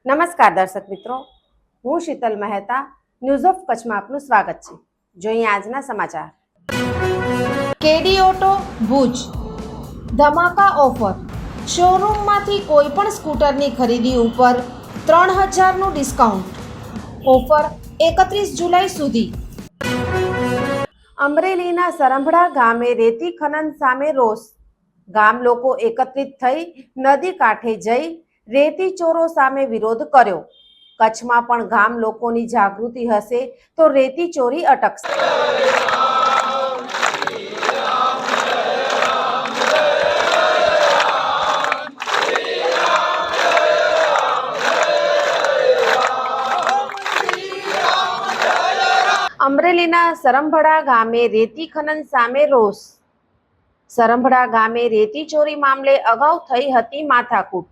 નમસ્કાર દર્શક મિત્રો, હું શીતલ મહેતા ન્યૂઝ ઓફ કચ્છમાં આપનું સ્વાગત છે। જોઈએ આજના સમાચાર। કેડી ઓટો ભુજ ધમાકા ઓફર। શોરૂમમાંથી કોઈ પણ સ્કૂટરની ખરીદી ઉપર 3000નું ડિસ્કાઉન્ટ। ઓફર 31 જુલાઈ સુધી। અમરેલીના સરંભડા ગામે રેતી ખનન સામે રોષ। ગામ લોકો એકત્રિત થઈ નદી કાંઠે જઈ રેતી ચોરો સામે વિરોધ કર્યો। કચ્છમાં પણ ગામ લોકોની જાગૃતિ હશે તો રેતી ચોરી અટકશે। અમરેલીના સરંભડા ગામે રેતી ખનન સામે રોષ। સરંભડા ગામે રેતી ચોરી મામલે અગાઉ થઈ હતી માથાકૂટ।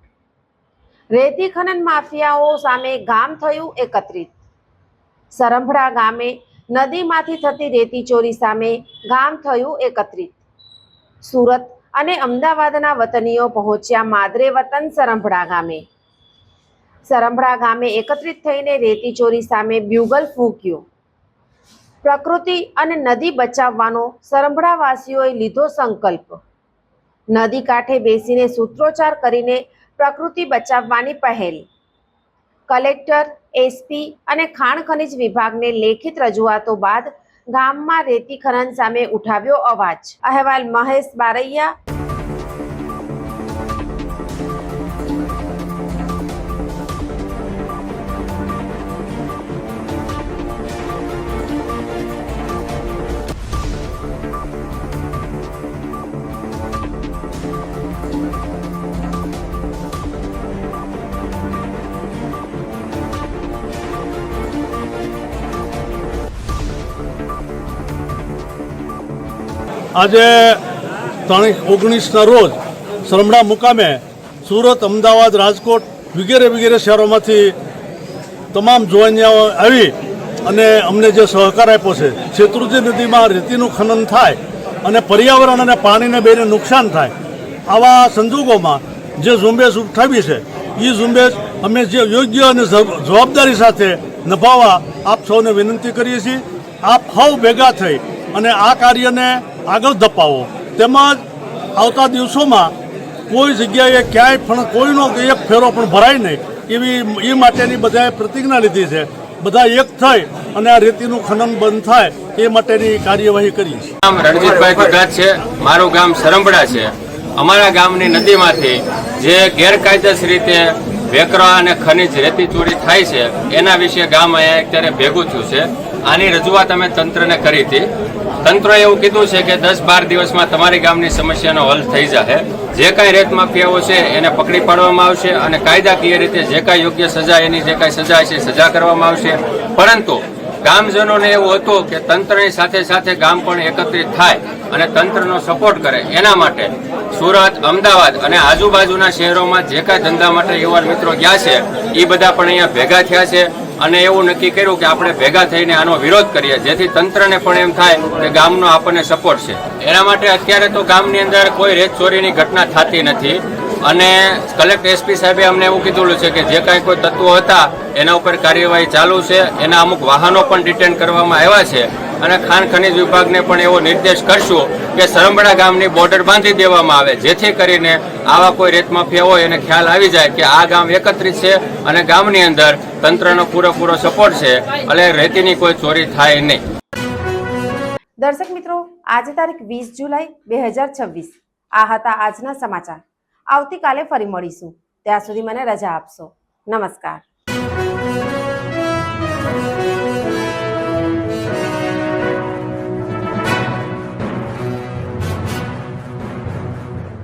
રેતી ખનન માફિયાઓ સામે ગામ થયું એકત્રિત। સરંભડા ગામે નદીમાંથી થતી રેતી ચોરી સામે ગામ થયું એકત્રિત। સુરત અને અમદાવાદના વતનીઓ પહોંચ્યા માદરે વતન સરંભડા ગામે। સરંભડા ગામે એકત્રિત થઈને રેતી ચોરી સામે બ્યુગલ ફૂંક્યું। પ્રકૃતિ અને નદી બચાવવાનો સરંભડાવાસીઓએ લીધો સંકલ્પ। નદી કાંઠે બેસીને સૂત્રોચ્ચાર કરીને પ્રકૃતિ બચાવવાની પહેલ। કલેક્ટર, એસપી અને ખાણ ખનિજ વિભાગને લેખિત રજૂઆતો બાદ ગામમાં રેતી ખનન સામે ઉઠાવ્યો અવાજ। અહેવાલ મહેશ બારૈયા। આજે તારીખ 19ના રોજ સરંભડા મુકામે સુરત, અમદાવાદ, રાજકોટ વગેરે શહેરોમાંથી તમામ જોવાનિયાઓ આવી અને અમને જે સહકાર આપ્યો છે। શેત્રુંજી નદીમાં રેતીનું ખનન થાય અને પર્યાવરણ અને પાણીને બેને નુકસાન થાય, આવા સંજોગોમાં જે ઝુંબેશ ઉઠાવી છે એ ઝુંબેશ અમે જે યોગ્ય અને જવાબદારી સાથે નિભાવવા આપ સૌને વિનંતી કરીએ છીએ। આપ સૌ ભેગા થઈ અને આ કાર્યને આગળ ધપાવો, તેમજ આવતા દિવસોમાં કોઈ જગ્યાએ ક્યાંય પણ કોઈનો એક ફેરો પણ ભરાય નહીં એવી એ માટેની બધાએ પ્રતિજ્ઞા લીધી છે। બધા એક થઈ અને આ રેતીનું ખનન બંધ થાય એ માટેની કાર્યવાહી કરી છે। નામ રણજીતભાઈ ગુજરાત છે, મારું ગામ સરંભડા છે। અમારા ગામની નદીમાંથી જે ગેરકાયદેસર રીતે વેકરા અને ખનિજ રેતી ચોરી થાય છે એના વિશે ગામ અહીંયા અત્યારે ભેગું થયું છે। આની રજૂઆત અમે તંત્રને કરી હતી। તંત્રએ એવું કીધું છે કે 10-12 દિવસમાં તમારી ગામની સમસ્યાનો હલ થઈ જશે। જે કાંઈ રેત માફિયાઓ છે એને પકડી પાડવામાં આવશે અને કાયદાકીય રીતે જે કાંઈ યોગ્ય સજા, એની જે કાંઈ સજા છે સજા કરવામાં આવશે। પરંતુ ગામજનોને એવું હતું કે તંત્રની સાથે સાથે ગામ પણ એકત્રિત થાય અને તંત્રનો સપોર્ટ કરે, એના માટે સુરત, અમદાવાદ અને આજુબાજુના શહેરોમાં જે કાંઈ ધંધા માટે યુવાન મિત્રો ગયા છે એ બધા પણ અહીંયા ભેગા થયા છે અને એવું નક્કી કર્યું કે આપણે ભેગા થઈને આનો વિરોધ કરીએ, જેથી તંત્રને પણ એમ થાય કે ગામનો આપણને સપોર્ટ છે। એના માટે અત્યારે તો ગામની અંદર કોઈ રેત ચોરીની ઘટના થતી નથી અને કલેક્ટર, એસપી સાહેબે અમને એવું કીધું છે કે જે કાંઈ કોઈ તત્વો હતા એના ઉપર કાર્યવાહી ચાલુ છે। એના અમુક વાહનો પણ ડિટેન કરવામાં આવ્યા છે અને ખાણ ખનિજ વિભાગને પણ એવો નિર્દેશ કરશું કે સરંભડા ગામની બોર્ડર બાંધી દેવામાં આવે, જેથી કરીને આવા કોઈ રેત માફિયા હોય એને ખ્યાલ આવી જાય કે આ ગામ એકત્રિત છે અને ગામની અંદર તંત્રનો પૂરેપૂરો સપોર્ટ છે એટલે રેતીની કોઈ ચોરી થાય નહીં। દર્શક મિત્રો, આજે તારીખ 20 જુલાઈ 2026 આ હતા આજના સમાચાર। આવતીકાલે ફરી મળીશું, ત્યાં સુધી મને રજા આપશો। નમસ્કાર।